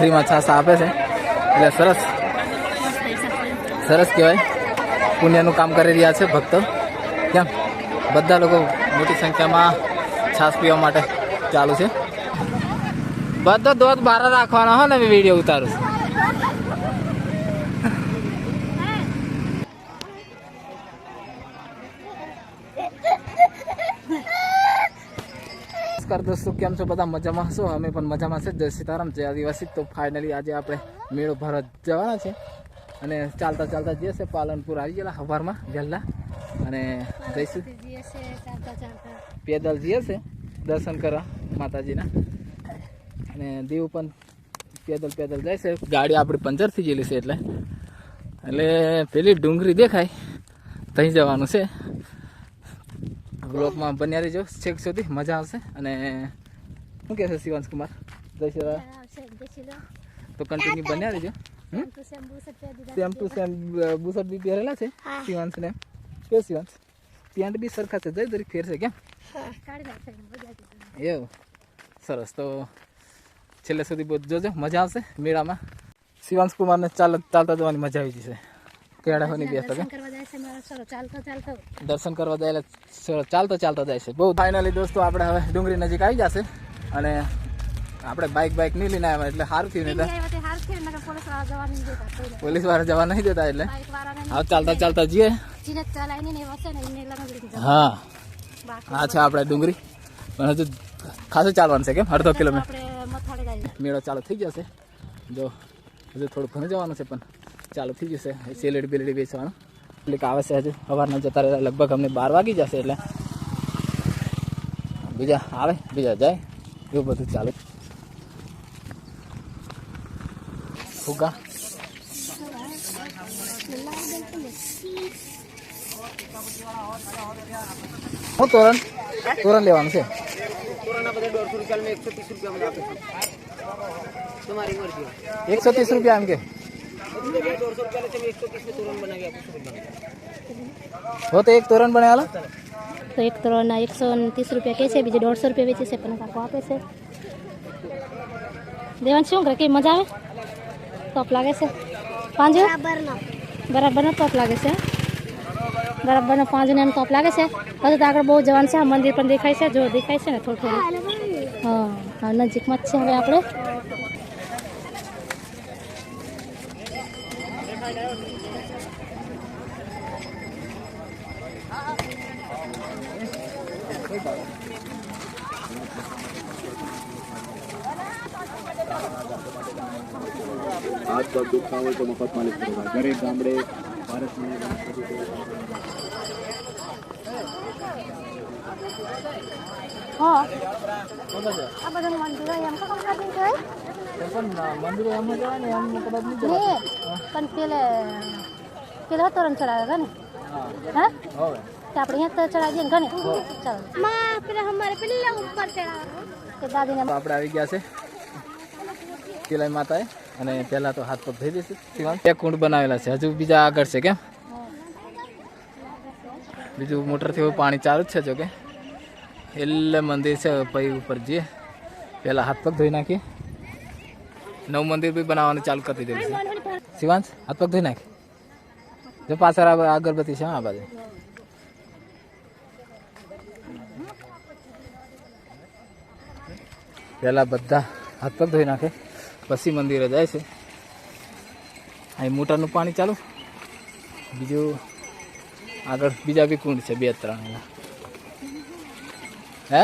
ફ્રીમાં છાસ આપે છે એટલે સરસ સરસ કહેવાય. પુણ્યનું કામ કરી રહ્યા છે ભક્તો. કેમ બધા લોકો મોટી સંખ્યામાં છાસ પીવા માટે ચાલુ છે. બધો દોધ બહાર રાખવાનો હોય ને વિડીયો ઉતારું છું. દોસ્તો કેમ છો બધા? મજામાં હશો? અમે પણ મજામાં છે. જય સીતારામ, જય આદિવાસી. તો ફાઇનલી આજે આપણે મેળો ભરત જવાના છે અને ચાલતા ચાલતા જઈએ છે. પાલનપુર આવી ગયેલા સવારમાં વહેલા અને જઈશું પેદલ જઈએ છે દર્શન કરવા માતાજીના. અને દીવ પણ પેદલ જાય છે. ગાડી આપણી પંચર થઈ ગયેલી છે એટલે પેલી ડુંગળી દેખાય ત્યાં જવાનું છે. બ્લોકમાં બન્યા રહીજો છેક સુધી, મજા આવશે. અને શું કહે છે શિવાંશ કુમાર? જય તો કન્ટિન્યુ બન્યા રહીજો. સેમ ટુ સેમ બુશર્ટ બી પહેરેલા છે શિવાંશ ને. કે શિવાંશ પેન્ટ બી સરખા છે, જઈ દરેક ફેર છે કેમ એવું? સરસ. તો છેલ્લે સુધી બહુ જોજો, મજા આવશે મેળામાં. શિવાંશ કુમારને ચાલતા જવાની મજા આવી જશે. કેળા હોની બેસતો કે દર્શન કરવા જાય ચાલતા જાય છે બહુ. ફાઇનલી દોસ્તો આપણે હવે ડુંગળી નજીક આવી જશે અને આપણે બાઇક નહીં લઈને આવ્યા એટલે સારું થયું. નહીં પોલીસ વાળા જવા નહીં દેતા એટલે હવે ચાલતા જઈએ. હા હા છે આપણે ડુંગળી પણ હજુ ખાસું ચાલવાનું છે કેમ અડધો કિલોમીટર. મેળો ચાલુ થઈ જશે. જો હજુ થોડું ઘણું જવાનું છે પણ ચાલુ થઈ જશે. સેલેડી વેચવાનું એટલે આવે છે. હજુ સવારના જતા રહેતા લગભગ અમને 12 વાગી જશે એટલે બીજા આવે બીજા જાય એવું બધું ચાલુ. ફુગા હું તોરણ લેવાનું છે. 130 રૂપિયા એમ કે हो तो एक तोरण बने वाला तो एक तोरण 130 रुपया के છે, બીજે 150 रुपया વેચે છે પણ કાકો આપે છે. દેવાન શું કરે કે મજા આવે? ટોપ લાગે છે પાંજો બરાબરનો ટોપ લાગે છે. બરાબરનો પાંજો ને એમ ટોપ લાગે છે. પછી તો આગળ બહુ જવાન છે. મંદિર પણ દેખાય છે, જો દેખાય છે ને થોડું. હા નજીકમાં જ છે હવે આપણે. हाथ का दुखा हो तो मफत मालिक करेगा. गरीब गामड़े भारत में હા આ બધા મંદિરો એમ તો કમ કરી જોઈ પણ મંદિર એમ જવા ને એમ કદાચ નહીં ને પણ પેલે તોરણ ચડાવે ને હા હવે તો આપણે અહીંયા તો ચડાવી દઈએ ને ચાલો માં પેલા અમારે પેલા ઉપર ચડાવે કે દાદીને આપણે આવી ગયા છે પેલા માતાએ અને પહેલા તો હાથ પગ ધોઈ દેશે. એક કુંડ બનાવેલા છે, હજુ બીજા આગળ છે કેમ બીજું મોટરથી પાણી ચાલુ જ છે. જો કે એટલે મંદિર છે પછી ઉપર જઈએ પહેલાં હાથ પગ ધોઈ નાખીએ. નવું મંદિર બી બનાવવાનું ચાલુ કરી દીધું છે. શિવાંશ હાથ પગ ધોઈ નાખી જો પાછળ અગરબત્તી છે આ બાજુ. પહેલાં બધા હાથ પગ ધોઈ નાખે પછી મંદિરે જાય છે. અહીં મોટરનું પાણી ચાલુ, બીજું આગળ બીજા બી કુંડ છે 2-3 હે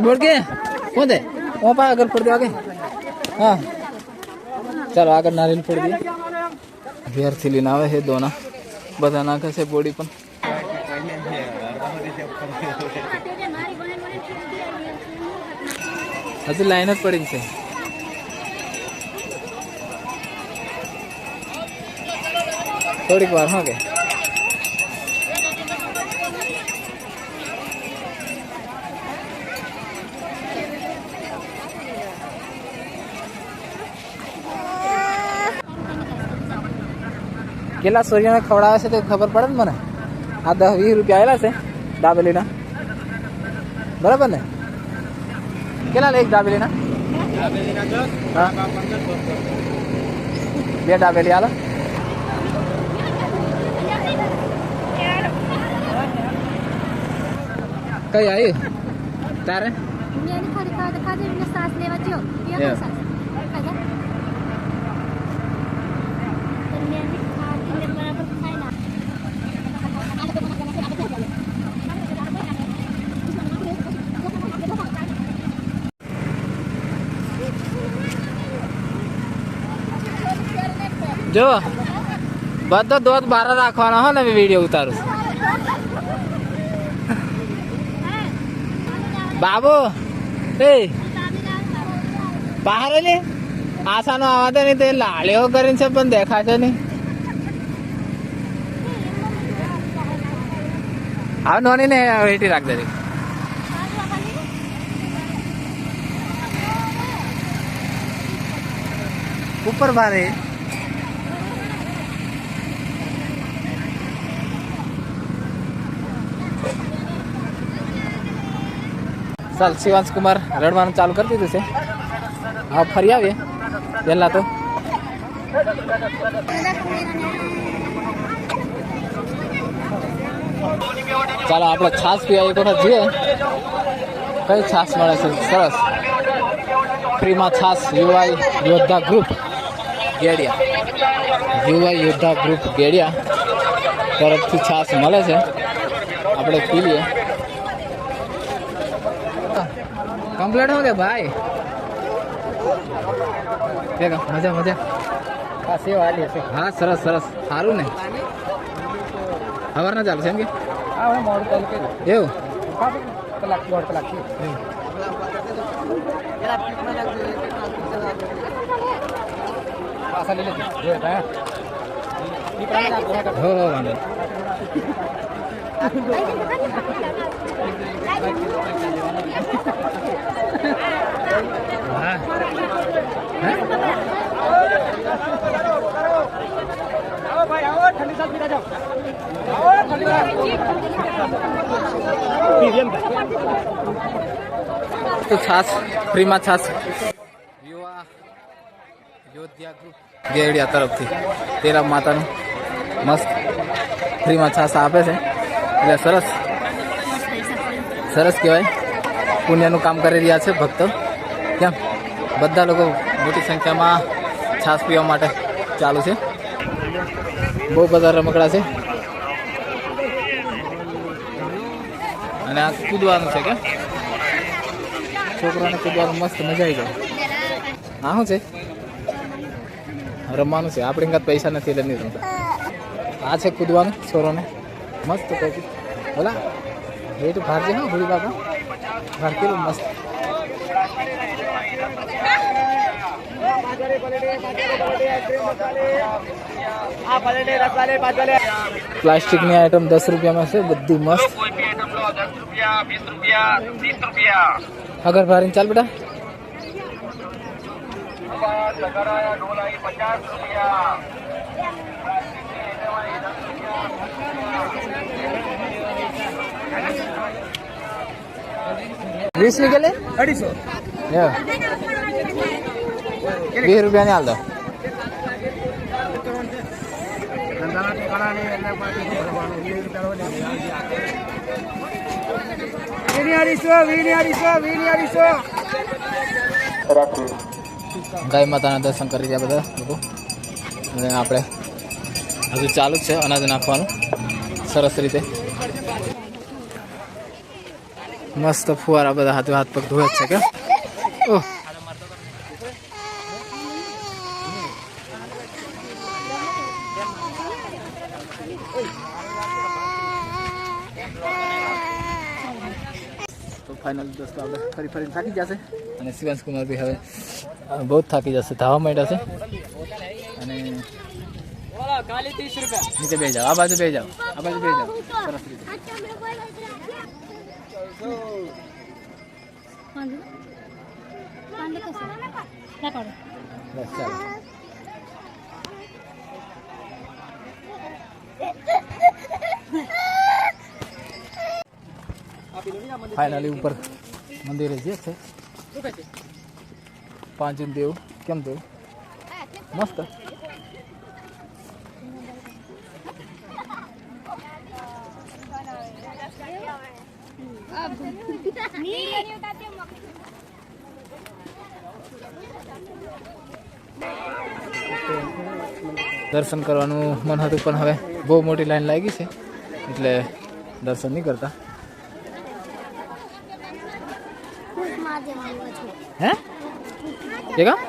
बोल के कौन है वहाँ पर अगर फोड़ दो आगे. हाँ चलो आगे नारियल फोड़ दिए. घेर थी लेना है दोना બધા નાખે છે બોડી પણ. હજુ લાઈન જ પડી છે. થોડીક વાર હા કે કેટલા સૂર્યને ખવડાવે છે તે ખબર પડે ને મને. આ 10-20 રૂપિયા આવેલા છે દાબેલીના, બરાબર ને? કેટલા લે એક દાબેલીના? હા, 2 દાબેલી હાલો. કઈ આવી તારે? જો બધો દોત બહાર રાખવાનો હો ને વિડીયો ઉતારું. બાબુ એ બહાર લે આશાનો આવા તો નહીં, તે લાળીઓ કરીને છે પણ દેખાશે નહીં. હવે નોની ને વેટી રાખ દે ઉપર ભારે. ચાલ શિવાંશ કુમાર રડવાનું ચાલુ કરી દીધું છે. હા ફરી આવીએ પહેલા તો. ચાલો આપણે છાશ પીવા એક વખત જઈએ. કઈ છાશ મળે છે સરસ ફ્રીમાં છાશ? યુવાઈ યોદ્ધા ગ્રુપ ગેડિયા, યુવાઈ યોદ્ધા ગ્રુપ ગેડિયા તરફથી છાશ મળે છે. આપણે પી લઈએ. કમ્પ્લેટ હો કે ભાઈ? મજા મજા. હા સરસ સરસ સારું ને. સવારના ચાલુ છે એમ કે? એવું હો વાંધો. તો છાસ ફ્રીમાં છાસ યુવા યોદ્ધા ગ્રુપ ગેડિયા તરફથી તેરા માતાનું મસ્ત ફ્રીમાં છાસ આપે છે. એટલે સરસ સરસ કહેવાય. પુણ્યનું કામ કરી રહ્યા છે ભક્તો. કેમ બધા લોકો મોટી સંખ્યામાં છાસ પીવા માટે ચાલુ છે. બહુ બધા રમકડા છે અને આ કૂદવાનું છે કે છોકરાને કૂદવાનું મસ્ત મજા આવી જાય. હા શું છે? રમવાનું છે. આપણી કાંઈ પૈસા નથી એટલે નહીં રમતા. આ છે કૂદવાનું છોરોને મસ્ત કહી બોલા વેટ ભારજે. હા ભૂલી બાપા ભારતીય મસ્ત. પ્લાસ્ટિકની આઈટમ 10 રૂપિયામાં છે બધી મસ્ત. અગર ભારી ચાલ બેટા. વીસ ની કે લે 250 20 રૂપિયા ને હાલ દો. ગાય માતાના દર્શન કરી રહ્યા બધા લોકો. અને આપણે હજુ ચાલુ જ છે અનાજ નાખવાનું સરસ રીતે. મસ્ત ફુવારા બધા હાથ પગ ધોવે જ છે કે. ઓહ તો ફાઇનલ દોસ્તો આપણે ફરી ફરીને થાકી જશે અને શિવાંશ કુમાર બી હવે બહુ થાકી જશે. ધાવા માંડ્યા છે અને નીચે બે જાઓ, આ બાજુ બે જાઓ, આ બાજુ બે જાઓ. સરસ રીતે. બસ ચાલો. ફાઇનલી ઉપર મંદિરે જે છે પાંચમ દેવ કેમ દેવ મસ્ત. દર્શન કરવાનું મન હતું પણ હવે બહુ મોટી લાઈન લાગી છે એટલે દર્શન નહીં કરતા. હે જગા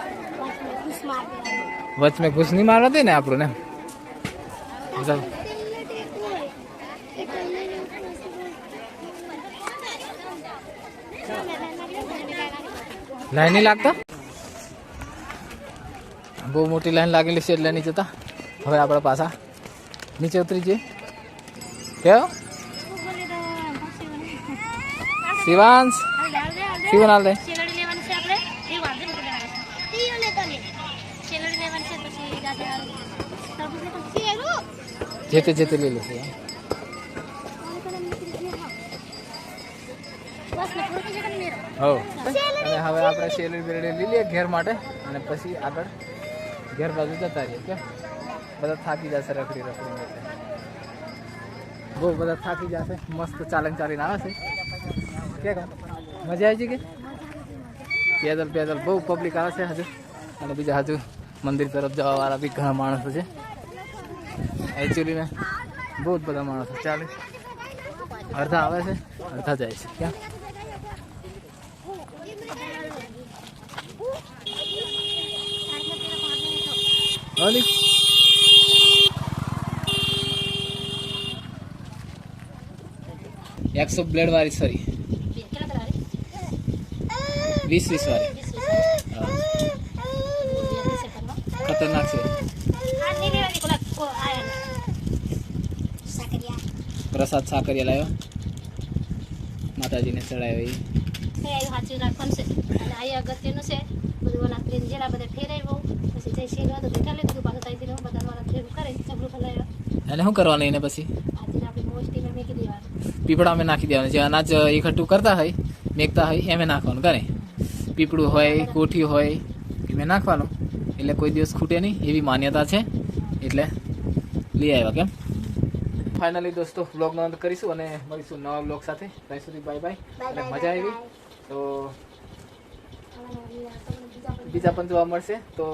વચ મેં ઘૂસ નહીં મારવા દે ને આપણું ને. લાઈન નહીં લાગતા, બહુ મોટી લાઈન લાગેલી છે એટલે નહીં જતા. હવે આપણે પાછા નીચે ઉતરી જઈએ. કેવો શિવાંશ શિવન હાલ દે. જેતે જેતે લઈ લેશે. હો અને હવે આપણે શેરડી બેરડી લઈ લઈએ ઘેર માટે અને પછી આગળ ઘેર બાજુ જતા રહીએ. કેમ બધા થાકી જશે રખડી રખડી, બહુ બધા થાકી જશે. મસ્ત ચાલીને આવે છે. કે મજા આવી છે કે પેદલ પેદલ બહુ પબ્લિક આવે છે હજુ. અને બીજા હજુ મંદિર તરફ જવાવાળા બી ઘણા માણસો છે. એકચ્યુઅલી બહુ જ બધા માણસો ચાલે. અડધા આવે છે અડધા જાય છે. ક્યાં ઓલી 100 બ્લેડ વાળી સરી 20 વાળી ખતરનાક છે. પ્રસાદ સાકરિયા લાવ્યો, માતાજીને ચડાવ્યો. સાચું રાખવાનું છે અને આ અગત્યનું છે. બધું ઓલા ટ્રેન જેલા બધા ફેરાવ્યો પછી જઈ શેરવા તો બેઠા લીધું પાછું થઈ દીધું બધા વાળા ટ્રેન કરે ચબલું ફલાવ્યો. એને શું કરવાનું એને પછી આજે આપણે મોસ્ટીમાં મેકી દેવાનું, પીપળામાં નાખી દેવાનું. જે અનાજ એકઠું કરતા હોય મેકતા હોય એમ નાખવાનું. કરે પીપળું હોય કોઠી હોય એમ નાખવાનું એટલે કોઈ દિવસ ખૂટે નહીં એવી માન્યતા છે. એટલે લઈ આવ્યા. કેમ ફાઇનલી દોસ્તો વ્લોગનો અંત કરીશું અને મળીશું નવા વ્લોગ સાથે. ત્યાં સુધી બાય બાય. અને મજા આવી તો બીજા પણ જોવા મળશે. તો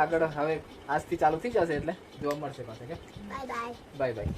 આગળ હવે આજથી ચાલુ થઈ જશે એટલે જોવા મળશે પાસે. કે બાય બાય.